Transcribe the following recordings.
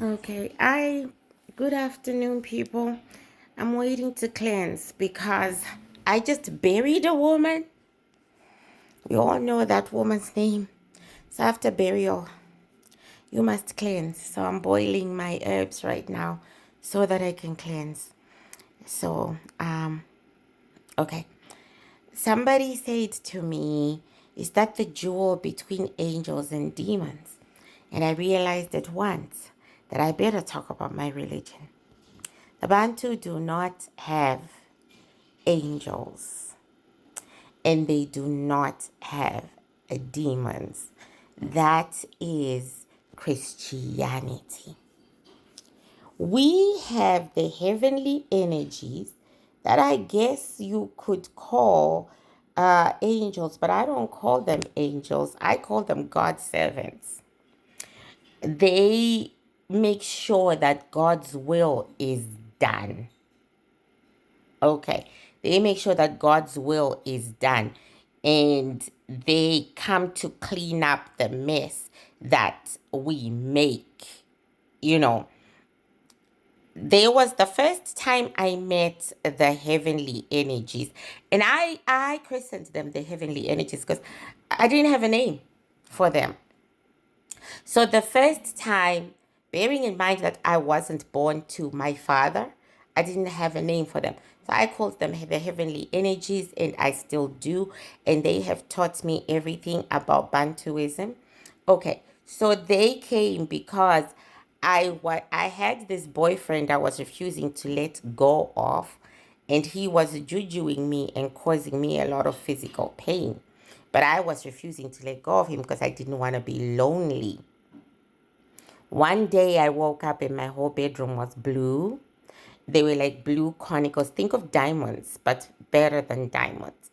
Okay, good afternoon, people. I'm waiting to cleanse because I just buried a woman. We all know that woman's name. So after burial, you must cleanse. So I'm boiling my herbs right now so that I can cleanse. So, okay. Somebody said to me, is that the jewel between angels and demons? And I realized at once that I better talk about my religion. The Bantu do not have angels and they do not have demons. That is Christianity. We have the heavenly energies that I guess you could call angels, but I don't call them angels. I call them God's servants. They make sure that God's will is done. Okay. They make sure that God's will is done and they come to clean up the mess that we make. You know, there was the first time I met the heavenly energies, and I christened them the heavenly energies because I didn't have a name for them. So the first time, bearing in mind that I wasn't born to my father, I didn't have a name for them. So I called them the heavenly energies, and I still do. And they have taught me everything about Bantuism. Okay, so they came because I had this boyfriend I was refusing to let go of, and he was jujuing me and causing me a lot of physical pain. But I was refusing to let go of him because I didn't want to be lonely. One day I woke up and my whole bedroom was blue. They were like blue conicals. Think of diamonds, but better than diamonds.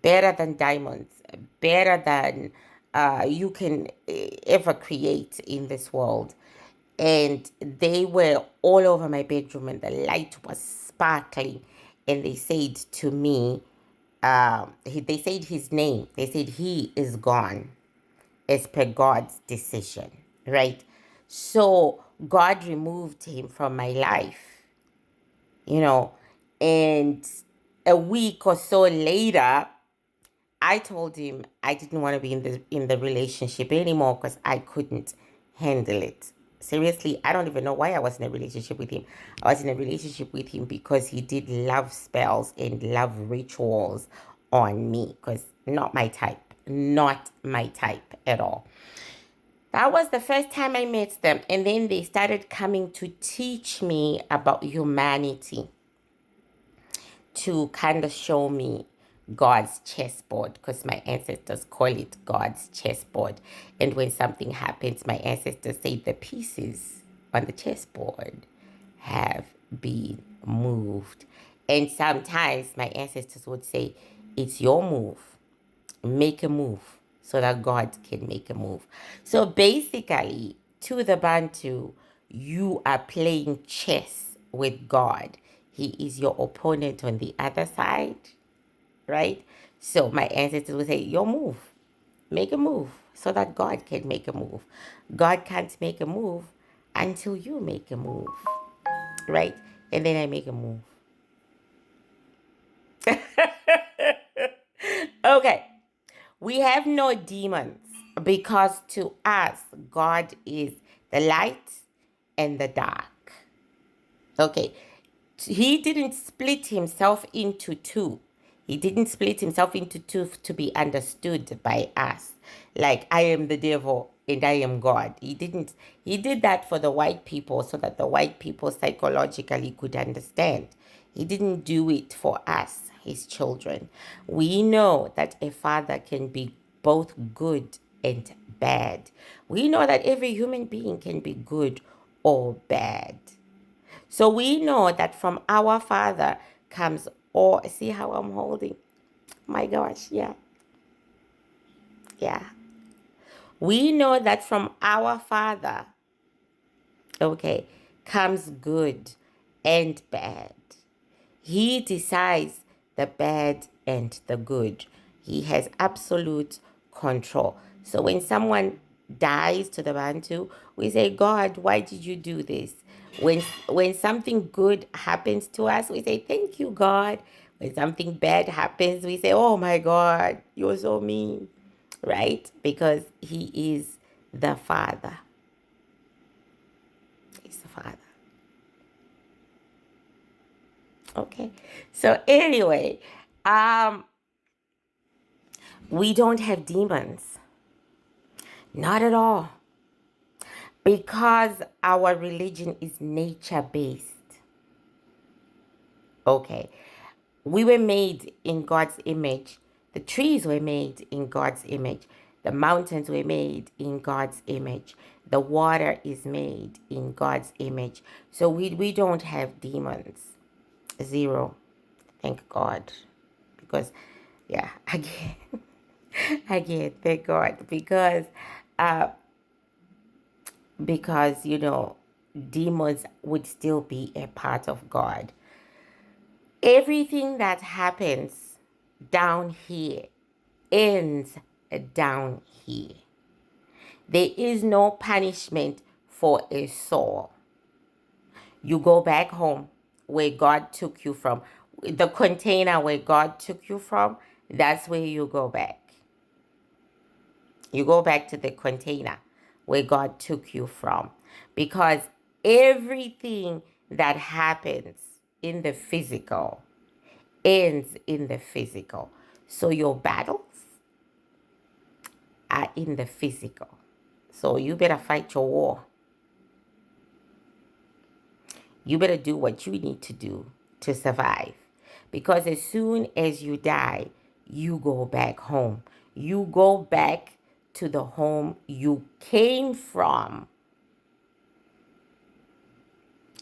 Better than diamonds. Better than you can ever create in this world. And they were all over my bedroom and the light was sparkling. And they said to me, they said his name. They said he is gone as per God's decision, right? So God removed him from my life, you know, and a week or so later, I told him I didn't want to be in the relationship anymore because I couldn't handle it. Seriously, I don't even know why I was in a relationship with him. I was in a relationship with him because he did love spells and love rituals on me because not my type. Not my type at all. That was the first time I met them. And then they started coming to teach me about humanity, to kind of show me God's chessboard, because my ancestors call it God's chessboard. And when something happens, my ancestors say the pieces on the chessboard have been moved. And sometimes my ancestors would say, it's your move, make a move so that God can make a move. So basically, to the Bantu, you are playing chess with God. He is your opponent on the other side, right? So my ancestors would say, your move, make a move so that God can make a move. God can't make a move until you make a move, right? And then I make a move. Okay. We have no demons because to us, God is the light and the dark. Okay. He didn't split himself into two. He didn't split himself into two to be understood by us. Like, I am the devil and I am God. He didn't. He did that for the white people so that the white people psychologically could understand. He didn't do it for us, his children. We know that a father can be both good and bad. We know that every human being can be good or bad. So we know that from our Father comes all. See how I'm holding? My gosh, yeah, yeah. We know that from our Father, okay, comes good and bad. He decides the bad and the good. He has absolute control. So when someone dies to the Bantu, we say, God, why did you do this? When something good happens to us, we say, thank you, God. When something bad happens, we say, oh my God, you're so mean. Right? Because he is the Father. He's the Father. Okay. So anyway, um, we don't have demons. Not at all. Because our religion is nature based. Okay. We were made in God's image. The trees were made in God's image. The mountains were made in God's image. The water is made in God's image. So we don't have demons. Zero. Thank God. Because, yeah, again, again, thank God. Because, demons would still be a part of God. Everything that happens down here ends down here. There is no punishment for a soul. You go back home where God took you from. The container where God took you from, that's where you go back. You go back to the container where God took you from. Because everything that happens in the physical ends in the physical. So your battles are in the physical. So you better fight your war. You better do what you need to do to survive. Because as soon as you die, you go back home. You go back to the home you came from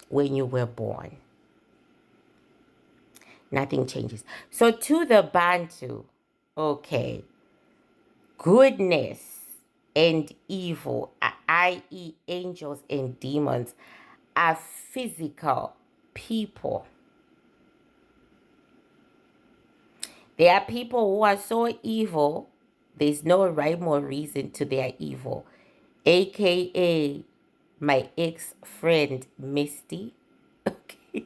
when you were born. Nothing changes. So to the Bantu, okay, goodness and evil, i.e., angels and demons, are physical people. There are people who are so evil, there's no rhyme or reason to their evil. AKA my ex-friend Misty. Okay,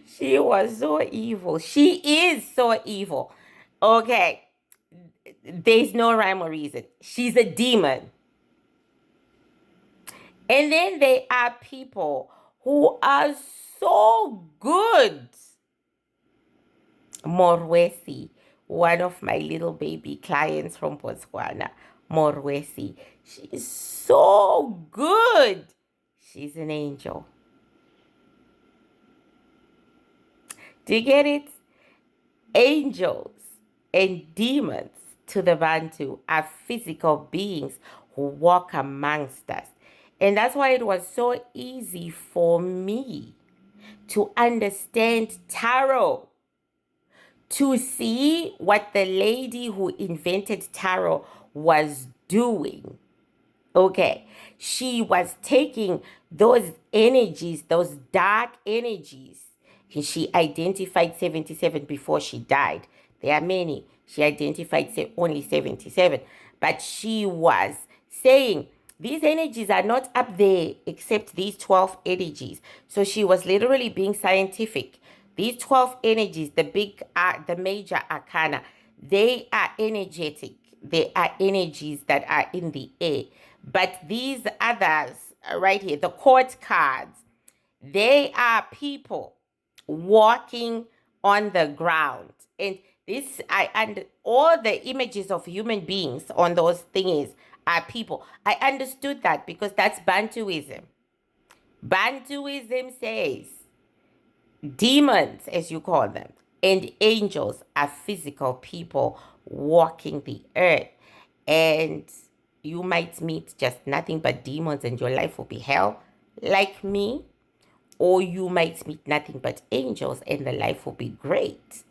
she was so evil. She is so evil. Okay, there's no rhyme or reason. She's a demon. And then there are people who are so good. Morwesi, one of my little baby clients from Botswana, Morwesi. She's so good. She's an angel. Do you get it? Angels and demons to the Bantu are physical beings who walk amongst us. And that's why it was so easy for me to understand tarot, to see what the lady who invented tarot was doing. Okay, she was taking those energies, those dark energies, and she identified 77 before she died. There are many. She identified only 77, but she was saying these energies are not up there except these 12 energies. So she was literally being scientific. These 12 energies, the major arcana, they are energetic. They are energies that are in the air. But these others, right here, the court cards, they are people walking on the ground. And all the images of human beings on those things are people. I understood that because that's Bantuism. Bantuism says demons, as you call them, and angels are physical people walking the earth. And you might meet just nothing but demons and your life will be hell, like me. Or you might meet nothing but angels and the life will be great,